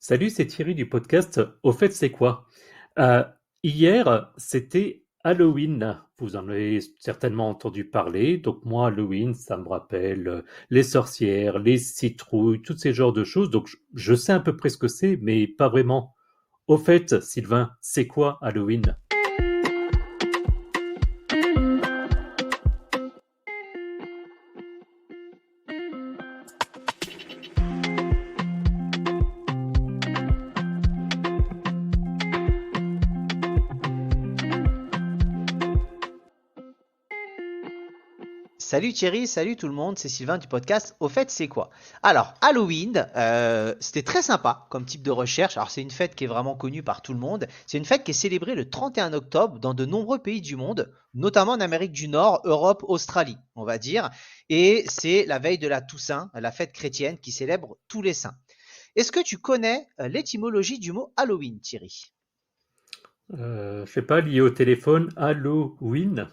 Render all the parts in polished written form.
Salut, c'est Thierry du podcast Au fait, c'est quoi? Euh, Hier, c'était Halloween. Vous en avez certainement entendu parler. Donc moi, Halloween, ça me rappelle les sorcières, les citrouilles, tous ces genres de choses. Donc je sais à peu près ce que c'est, mais pas vraiment. Au fait, Sylvain, c'est quoi Halloween? Salut Thierry, salut tout le monde, c'est Sylvain du podcast. Au fait, c'est quoi? Alors, Halloween, c'était très sympa comme type de recherche. Alors, c'est une fête qui est vraiment connue par tout le monde. C'est une fête qui est célébrée le 31 octobre dans de nombreux pays du monde, notamment en Amérique du Nord, Europe, Australie, on va dire. Et c'est la veille de la Toussaint, la fête chrétienne qui célèbre tous les saints. Est-ce que tu connais l'étymologie du mot Halloween, Thierry? Je sais pas, lié au téléphone, Halloween,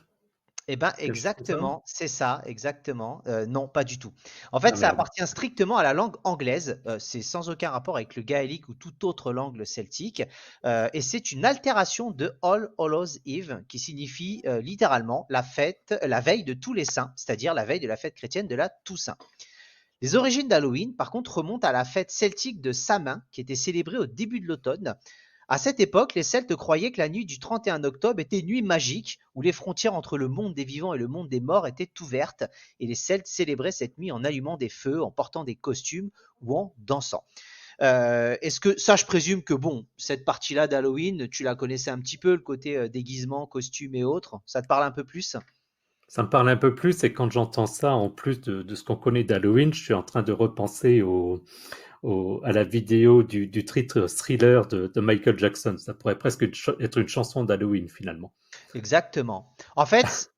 Eh ben quelque chose comme ça? exactement, c'est ça, exactement. Non, pas du tout. En Ah fait, ça merde. appartient strictement à la langue anglaise. C'est sans aucun rapport avec le gaélique ou toute autre langue celtique. Et c'est une altération de All Hallows Eve, qui signifie littéralement la fête, la veille de tous les saints, c'est-à-dire la veille de la fête chrétienne de la Toussaint. Les origines d'Halloween, par contre, remontent à la fête celtique de Samhain, qui était célébrée au début de l'automne. À cette époque, les Celtes croyaient que la nuit du 31 octobre était une nuit magique, où les frontières entre le monde des vivants et le monde des morts étaient ouvertes, et les Celtes célébraient cette nuit en allumant des feux, en portant des costumes ou en dansant. Est-ce que ça, je présume que bon, cette partie-là d'Halloween, tu la connaissais un petit peu, le côté déguisement, costume et autres. Ça te parle un peu plus? Ça me parle un peu plus et quand j'entends ça, en plus de ce qu'on connaît d'Halloween, je suis en train de repenser à la vidéo du titre Thriller de Michael Jackson. Ça pourrait presque être une chanson d'Halloween finalement. Exactement. En fait,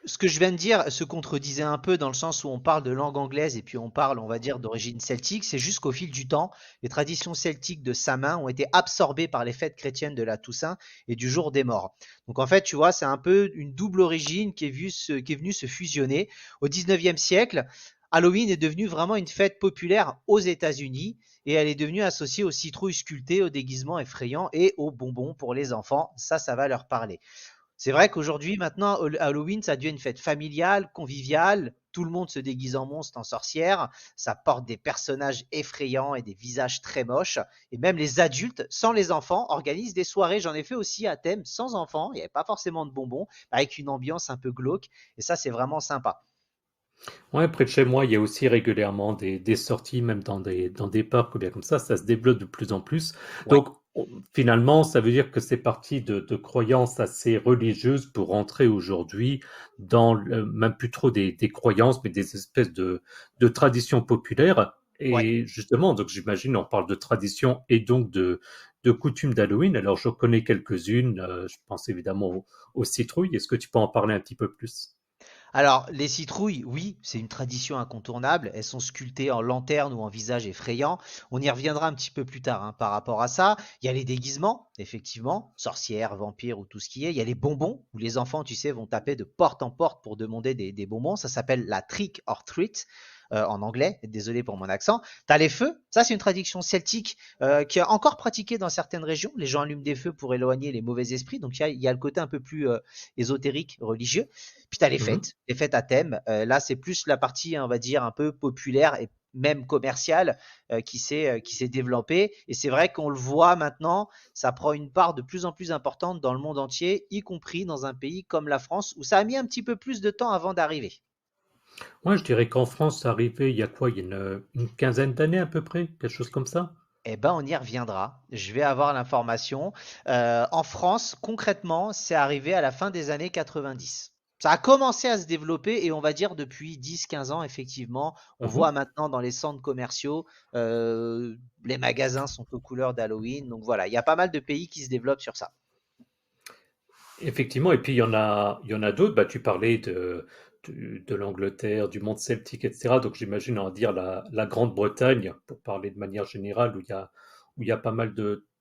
ce que je viens de dire se contredisait un peu dans le sens où on parle de langue anglaise et puis on parle, on va dire, d'origine celtique. C'est juste qu'au fil du temps, les traditions celtiques de Samin ont été absorbées par les fêtes chrétiennes de la Toussaint et du jour des morts. Donc en fait, tu vois, c'est un peu une double origine qui est venue se fusionner. Au 19e siècle, Halloween est devenu vraiment une fête populaire aux États-Unis et elle est devenue associée aux citrouilles sculptées, aux déguisements effrayants et aux bonbons pour les enfants. Ça va leur parler. C'est vrai qu'aujourd'hui, maintenant, Halloween, ça devient une fête familiale, conviviale. Tout le monde se déguise en monstre, en sorcière. Ça porte des personnages effrayants et des visages très moches. Et même les adultes, sans les enfants, organisent des soirées. J'en ai fait aussi à thème sans enfants. Il n'y avait pas forcément de bonbons, avec une ambiance un peu glauque. Et ça, c'est vraiment sympa. Ouais, près de chez moi, il y a aussi régulièrement des sorties, même dans des parcs ou bien comme ça se développe de plus en plus. Ouais. Donc, finalement, ça veut dire que c'est parti de croyances assez religieuses pour rentrer aujourd'hui dans même plus trop des croyances, mais des espèces de traditions populaires. Ouais. Et justement, donc j'imagine, on parle de tradition et donc de coutumes d'Halloween. Alors, je connais quelques-unes. Je pense évidemment aux citrouilles. Est-ce que tu peux en parler un petit peu plus? Alors, les citrouilles, oui, c'est une tradition incontournable. Elles sont sculptées en lanterne ou en visage effrayant. On y reviendra un petit peu plus tard hein, par rapport à ça. Il y a les déguisements, effectivement, sorcières, vampires ou tout ce qui est. Il y a les bonbons, où les enfants, tu sais, vont taper de porte en porte pour demander des bonbons. Ça s'appelle la trick or treat. En anglais, désolé pour mon accent. T'as les feux, ça c'est une tradition celtique qui est encore pratiquée dans certaines régions. Les gens allument des feux pour éloigner les mauvais esprits, donc il y a le côté un peu plus ésotérique, religieux. Puis tu as Mhm. les fêtes à thème. Là, c'est plus la partie, on va dire, un peu populaire et même commerciale qui s'est développée. Et c'est vrai qu'on le voit maintenant, ça prend une part de plus en plus importante dans le monde entier, y compris dans un pays comme la France, où ça a mis un petit peu plus de temps avant d'arriver. Moi, je dirais qu'en France, c'est arrivé il y a quoi? Il y a une quinzaine d'années à peu près, quelque chose comme ça? Eh ben, on y reviendra. Je vais avoir l'information. En France, concrètement, c'est arrivé à la fin des années 90. Ça a commencé à se développer et on va dire depuis 10-15 ans, effectivement, on voit Mhm. maintenant dans les centres commerciaux, les magasins sont aux couleurs d'Halloween. Donc voilà, il y a pas mal de pays qui se développent sur ça. Effectivement, et puis il y en a d'autres. Bah, tu parlais de l'Angleterre, du monde celtique, etc. Donc j'imagine, on va dire la Grande-Bretagne, pour parler de manière générale, où il y a pas mal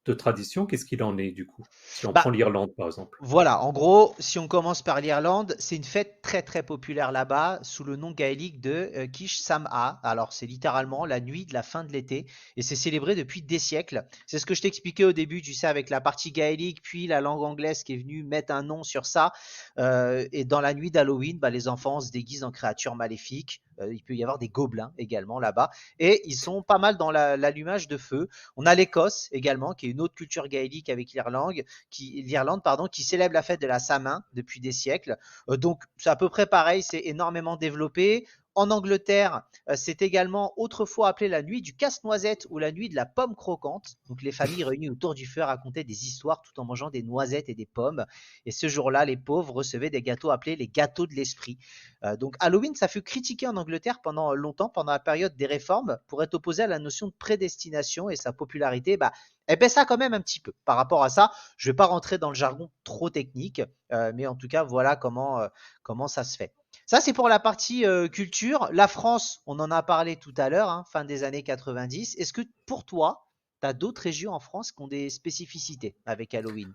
de tradition, qu'est-ce qu'il en est du coup? Si on prend Bah, l'Irlande par exemple. voilà, en gros, si on commence par l'Irlande, c'est une fête très très populaire là-bas sous le nom gaélique de Kish Samhain. Alors c'est littéralement la nuit de la fin de l'été et c'est célébré depuis des siècles. C'est ce que je t'expliquais au début, tu sais, avec la partie gaélique, puis la langue anglaise qui est venue mettre un nom sur ça. Et dans la nuit d'Halloween, bah, les enfants se déguisent en créatures maléfiques. Il peut y avoir des gobelins également là-bas et ils sont pas mal dans l'allumage de feu. On a l'Écosse également, qui est une autre culture gaélique avec l'Irlande, pardon, qui célèbre la fête de la Samin depuis des siècles. Donc c'est à peu près pareil, c'est énormément développé. En Angleterre, c'est également autrefois appelé la nuit du casse-noisette ou la nuit de la pomme croquante. Donc les familles réunies autour du feu racontaient des histoires tout en mangeant des noisettes et des pommes. Et ce jour-là, les pauvres recevaient des gâteaux appelés les gâteaux de l'esprit. Donc Halloween, ça fut critiqué en Angleterre pendant longtemps, pendant la période des réformes, pour être opposé à la notion de prédestination et sa popularité, bah, elle baissa quand même un petit peu. Par rapport à ça, je ne vais pas rentrer dans le jargon trop technique, mais en tout cas, voilà comment ça se fait. Ça, c'est pour la partie culture. La France, on en a parlé tout à l'heure, hein, fin des années 90. Est-ce que pour toi, tu as d'autres régions en France qui ont des spécificités avec Halloween?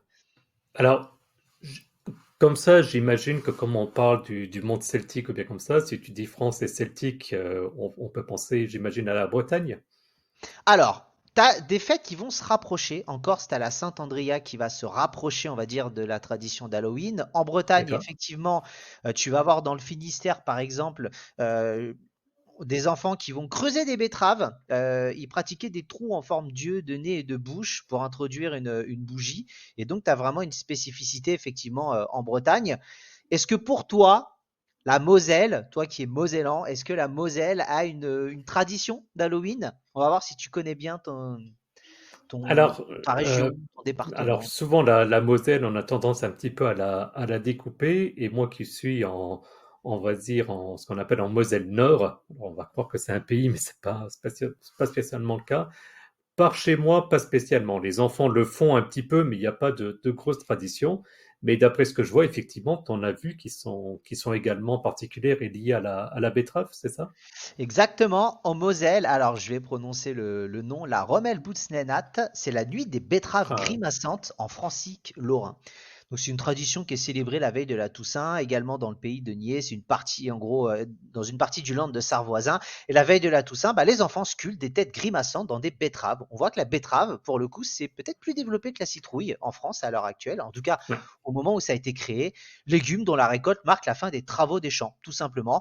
Alors, j- comme ça, j'imagine que comme on parle du monde celtique ou bien comme ça, si tu dis France et celtique, on peut penser, j'imagine, à la Bretagne. Alors, tu as des fêtes qui vont se rapprocher. En Corse, tu as la Saint-Andrea qui va se rapprocher, on va dire, de la tradition d'Halloween. En Bretagne, D'accord. effectivement, tu vas voir dans le Finistère, par exemple, euh, des enfants qui vont creuser des betteraves. Ils pratiquaient des trous en forme d'yeux, de nez et de bouche pour introduire une bougie. Et donc, tu as vraiment une spécificité, effectivement, en Bretagne. Est-ce que pour toi, la Moselle, toi qui es mosellan, est-ce que la Moselle a une tradition d'Halloween? On va voir si tu connais bien Alors, ta euh, région, ton alors département. souvent la Moselle, on a tendance un petit peu à la découper, et moi qui suis on va dire, en ce qu'on appelle en Moselle Nord, alors on va croire que c'est un pays, mais c'est pas spécialement le cas. Par chez moi, pas spécialement. Les enfants le font un petit peu, mais il n'y a pas de grosse tradition. Mais d'après ce que je vois, effectivement, tu en as vu qui sont également particulières et liées à la betterave, c'est ça? Exactement, en Moselle, alors je vais prononcer le nom, la Rommelbootsnenat, c'est la nuit des betteraves Ah, grimaçantes en francique lorrain. Donc c'est une tradition qui est célébrée la veille de la Toussaint, également dans le pays de Nier, c'est une partie en gros dans une partie du land de Sarvoisin. Et la veille de la Toussaint, bah, les enfants sculptent des têtes grimaçantes dans des betteraves. On voit que la betterave, pour le coup, c'est peut-être plus développé que la citrouille en France à l'heure actuelle, en tout cas ouais. au moment où ça a été créé. Légumes dont la récolte marque la fin des travaux des champs, tout simplement.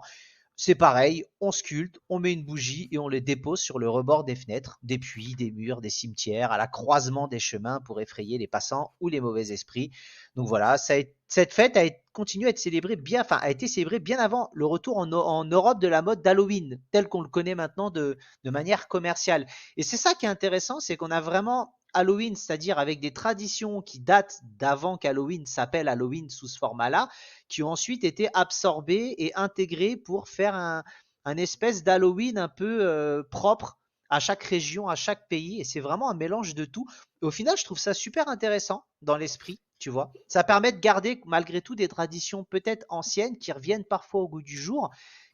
C'est pareil, on sculpte, on met une bougie et on les dépose sur le rebord des fenêtres, des puits, des murs, des cimetières, à la croisement des chemins pour effrayer les passants ou les mauvais esprits. Donc voilà, cette fête continue à être célébrée bien, enfin a été célébrée bien avant le retour en Europe de la mode d'Halloween, tel qu'on le connaît maintenant de manière commerciale. Et c'est ça qui est intéressant, c'est qu'on a vraiment Halloween, c'est-à-dire avec des traditions qui datent d'avant qu'Halloween s'appelle Halloween sous ce format-là, qui ont ensuite été absorbés et intégrés pour faire un espèce d'Halloween un peu propre à chaque région, à chaque pays. Et c'est vraiment un mélange de tout. Et au final, je trouve ça super intéressant dans l'esprit, tu vois. Ça permet de garder malgré tout des traditions peut-être anciennes qui reviennent parfois au goût du jour.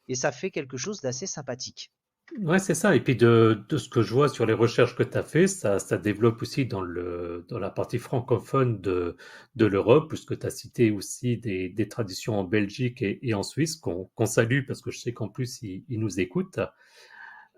Et ça fait quelque chose d'assez sympathique. Ouais, c'est ça. Et puis de ce que je vois sur les recherches que tu as fait, ça développe aussi dans la partie francophone de l'Europe, puisque tu as cité aussi des traditions en Belgique et en Suisse qu'on salue parce que je sais qu'en plus ils nous écoutent.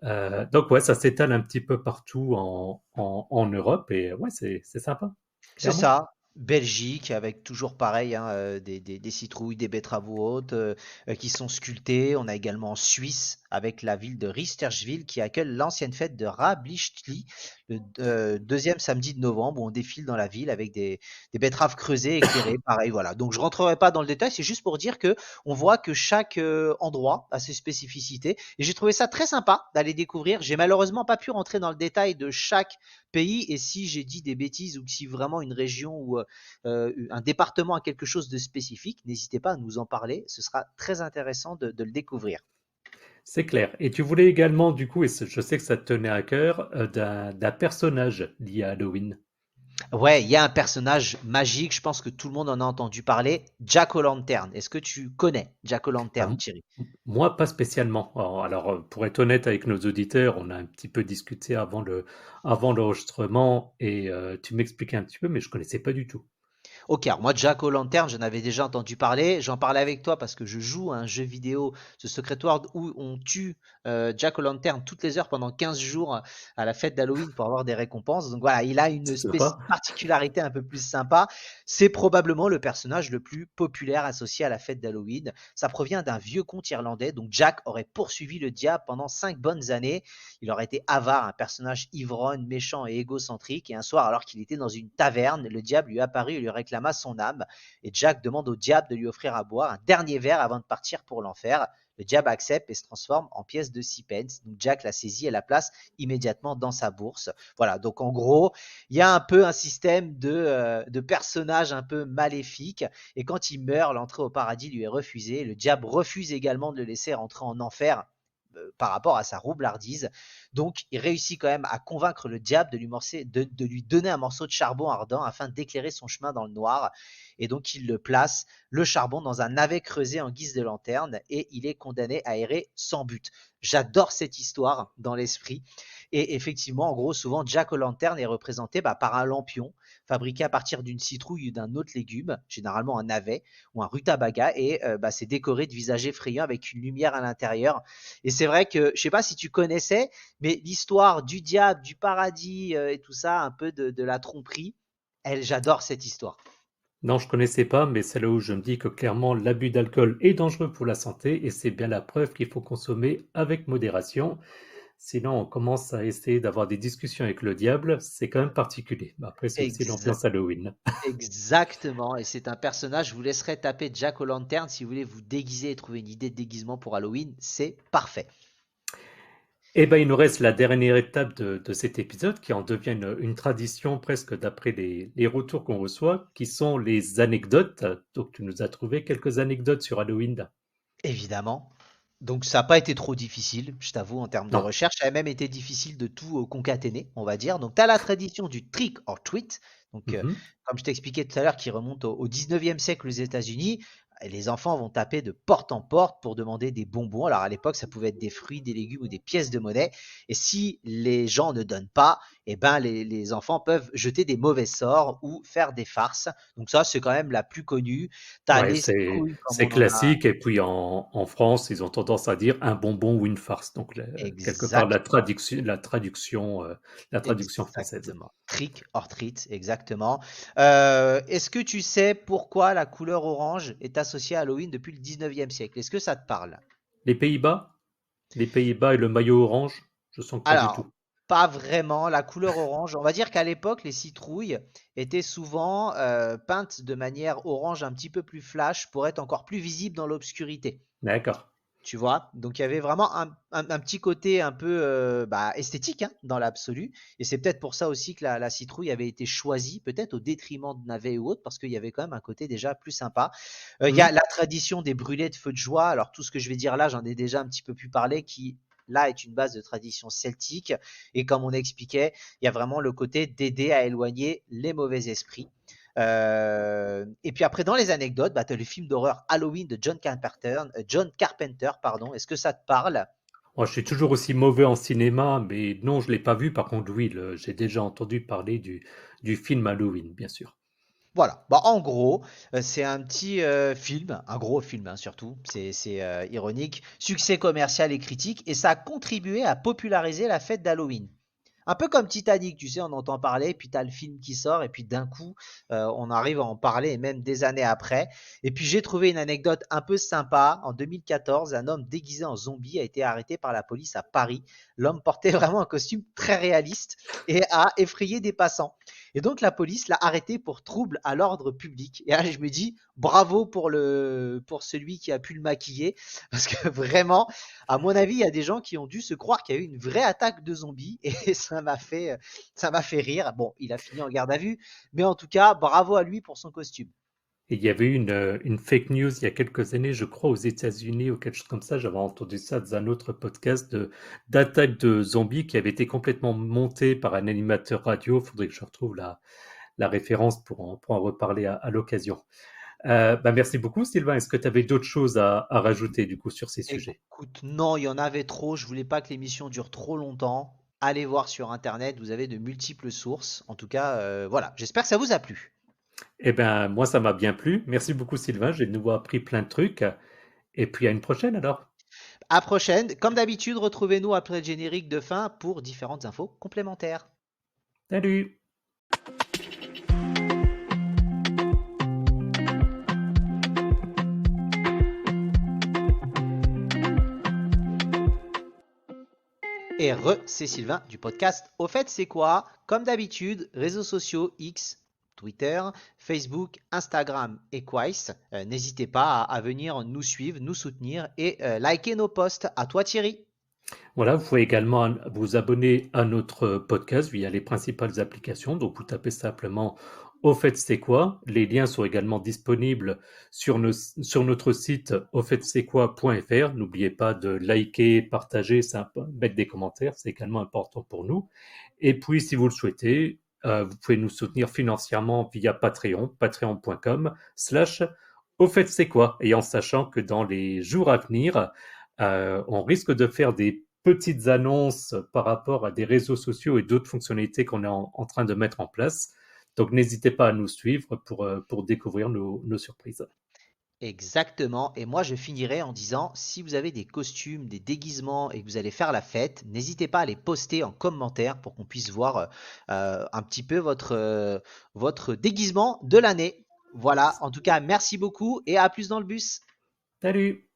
Donc ouais, ça s'étale un petit peu partout en Europe et ouais, c'est sympa, C'est clairement. ça. Belgique, avec toujours pareil, hein, des citrouilles, des betteraves ou autres, qui sont sculptées. On a également en Suisse, avec la ville de Risterswil, qui accueille l'ancienne fête de Rablichtli, le deuxième samedi de novembre, où on défile dans la ville avec des betteraves creusées, éclairées. Pareil, voilà. Donc je rentrerai pas dans le détail, c'est juste pour dire que on voit que chaque endroit a ses spécificités. Et j'ai trouvé ça très sympa d'aller découvrir. J'ai malheureusement pas pu rentrer dans le détail de chaque pays. Et si j'ai dit des bêtises ou que si vraiment une région ou un département a quelque chose de spécifique, n'hésitez pas à nous en parler. Ce sera très intéressant de le découvrir. C'est clair. Et tu voulais également, du coup, je sais que ça te tenait à cœur, d'un personnage lié à Halloween. Ouais, il y a un personnage magique, je pense que tout le monde en a entendu parler, Jack O'Lantern. Est-ce que tu connais Jack Ah, O'Lantern, Thierry? moi, pas spécialement. Alors, pour être honnête avec nos auditeurs, on a un petit peu discuté avant l'enregistrement et tu m'expliquais un petit peu, mais je connaissais pas du tout. Ok, alors moi, Jack O'Lantern, j'en avais déjà entendu parler. J'en parlais avec toi parce que je joue à un jeu vidéo, The Secret World, où on tue Jack O'Lantern toutes les heures pendant 15 jours à la fête d'Halloween pour avoir des récompenses. Donc voilà, il a une C'est sympa. particularité un peu plus sympa. C'est probablement le personnage le plus populaire associé à la fête d'Halloween. Ça provient d'un vieux conte irlandais. Donc Jack aurait poursuivi le diable pendant 5 bonnes années. Il aurait été avare, un personnage ivrogne, méchant et égocentrique. Et un soir, alors qu'il était dans une taverne, le diable lui apparut et lui réclama son âme. Et Jack demande au diable de lui offrir à boire un dernier verre avant de partir pour l'enfer. Le diable accepte et se transforme en pièce de 6 pence. Donc Jack la saisit et la place immédiatement dans sa bourse. Voilà, donc en gros, il y a un peu un système de personnages un peu maléfiques. Et quand il meurt, l'entrée au paradis lui est refusée. Le diable refuse également de le laisser rentrer en enfer par rapport à sa roublardise. Donc, il réussit quand même à convaincre le diable de lui donner un morceau de charbon ardent afin d'éclairer son chemin dans le noir. Et donc, il le place, le charbon, dans un navet creusé en guise de lanterne et il est condamné à errer sans but. J'adore cette histoire dans l'esprit. Et effectivement, en gros, souvent, Jack O'Lantern est représenté par un lampion fabriqué à partir d'une citrouille ou d'un autre légume, généralement un navet ou un rutabaga, et c'est décoré de visages effrayants avec une lumière à l'intérieur. Et c'est vrai que, je sais pas si tu connaissais, mais l'histoire du diable, du paradis et tout ça, un peu de la tromperie, j'adore cette histoire. Non, je connaissais pas, mais c'est là où je me dis que clairement l'abus d'alcool est dangereux pour la santé et c'est bien la preuve qu'il faut consommer avec modération. Sinon, on commence à essayer d'avoir des discussions avec le diable, c'est quand même particulier. Mais après, c'est aussi Exa- l'ambiance Halloween. Exactement, et c'est un personnage, je vous laisserai taper Jack O'Lantern si vous voulez vous déguiser et trouver une idée de déguisement pour Halloween, c'est parfait. Eh ben, il nous reste la dernière étape de cet épisode qui en devient une tradition presque d'après les retours qu'on reçoit, qui sont les anecdotes. Donc, tu nous as trouvé quelques anecdotes sur Halloween. Évidemment. Donc ça n'a pas été trop difficile, je t'avoue, en termes de Non. recherche. Ça a même été difficile de tout concaténer, on va dire. Donc tu as la tradition du trick or treat, donc Mhm. comme je t'expliquais tout à l'heure, qui remonte au 19e siècle aux États-Unis. Les enfants vont taper de porte en porte pour demander des bonbons. Alors à l'époque, ça pouvait être des fruits, des légumes ou des pièces de monnaie. Et si les gens ne donnent pas, eh ben les enfants peuvent jeter des mauvais sorts ou faire des farces. Donc ça, c'est quand même la plus connue. Tu as Ouais, les citrouilles, comme c'est on en a. classique. Et puis en France, ils ont tendance à dire un bonbon ou une farce. Donc, quelque part, Exactement, la traduction française. exactement. Trick or treat, exactement. Est-ce que tu sais pourquoi la couleur orange est associée à Halloween depuis le 19e siècle? Est-ce que ça te parle? Les Pays-Bas? Les Pays-Bas et le maillot orange? Je sens que pas du Alors, tout. pas vraiment. La couleur orange, on va dire qu'à l'époque, les citrouilles étaient souvent peintes de manière orange un petit peu plus flash pour être encore plus visibles dans l'obscurité. D'accord. Tu vois? Donc il y avait vraiment un petit côté un peu esthétique hein, dans l'absolu. Et c'est peut-être pour ça aussi que la citrouille avait été choisie, peut-être au détriment de navet ou autre, parce qu'il y avait quand même un côté déjà plus sympa. Il y a Mhm. la tradition des brûlés de feu de joie. Alors tout ce que je vais dire là, j'en ai déjà un petit peu plus parlé, qui là est une base de tradition celtique. Et comme on expliquait, il y a vraiment le côté d'aider à éloigner les mauvais esprits. Et puis après, dans les anecdotes, tu as le film d'horreur Halloween de John Carpenter, pardon. Est-ce que ça te parle? Moi, je suis toujours aussi mauvais en cinéma, mais non, je l'ai pas vu. Par contre, oui, j'ai déjà entendu parler du film Halloween, bien sûr. Voilà. En gros, c'est un petit film, un gros film hein, surtout, c'est ironique, succès commercial et critique, et ça a contribué à populariser la fête d'Halloween. Un peu comme Titanic, tu sais, on entend parler, puis tu as le film qui sort, et puis d'un coup, on arrive à en parler, et même des années après. Et puis j'ai trouvé une anecdote un peu sympa. En 2014, un homme déguisé en zombie a été arrêté par la police à Paris. L'homme portait vraiment un costume très réaliste et a effrayé des passants. Et donc la police l'a arrêté pour trouble à l'ordre public. Et là, je me dis, bravo pour celui qui a pu le maquiller, parce que vraiment, à mon avis, il y a des gens qui ont dû se croire qu'il y a eu une vraie attaque de zombies et ça m'a fait rire. Bon, il a fini en garde à vue, mais en tout cas, bravo à lui pour son costume. Et il y avait eu une fake news il y a quelques années, je crois, aux États-Unis ou quelque chose comme ça. J'avais entendu ça dans un autre podcast d'attaque de zombies qui avait été complètement montée par un animateur radio. Faudrait que je retrouve la référence pour en reparler à l'occasion. Merci beaucoup, Sylvain. Est-ce que tu avais d'autres choses à rajouter du coup sur ces sujets? Écoute, non, il y en avait trop. Je voulais pas que l'émission dure trop longtemps. Allez voir sur Internet, vous avez de multiples sources. En tout cas, voilà. J'espère que ça vous a plu. Eh bien, moi, ça m'a bien plu. Merci beaucoup, Sylvain. J'ai de nouveau appris plein de trucs. Et puis à une prochaine alors. À prochaine. Comme d'habitude, retrouvez-nous après le générique de fin pour différentes infos complémentaires. Salut! Et c'est Sylvain du podcast Au fait, c'est quoi? Comme d'habitude, réseaux sociaux X, Twitter, Facebook, Instagram et Quais. N'hésitez pas à venir nous suivre, nous soutenir et liker nos posts. À toi, Thierry. Voilà, vous pouvez également vous abonner à notre podcast via les principales applications. Donc, vous tapez simplement Au fait, c'est quoi? Les liens sont également disponibles sur notre site aufait-c'est-quoi.fr. N'oubliez pas de liker, partager, mettre des commentaires, c'est également important pour nous. Et puis, si vous le souhaitez, vous pouvez nous soutenir financièrement via Patreon, patreon.com/au fait c'est quoi? Et en sachant que dans les jours à venir, on risque de faire des petites annonces par rapport à des réseaux sociaux et d'autres fonctionnalités qu'on est en train de mettre en place. Donc n'hésitez pas à nous suivre pour découvrir nos surprises. Exactement. Et moi, je finirai en disant, si vous avez des costumes, des déguisements et que vous allez faire la fête, n'hésitez pas à les poster en commentaire pour qu'on puisse voir un petit peu votre déguisement de l'année. Voilà. En tout cas, merci beaucoup et à plus dans le bus. Salut!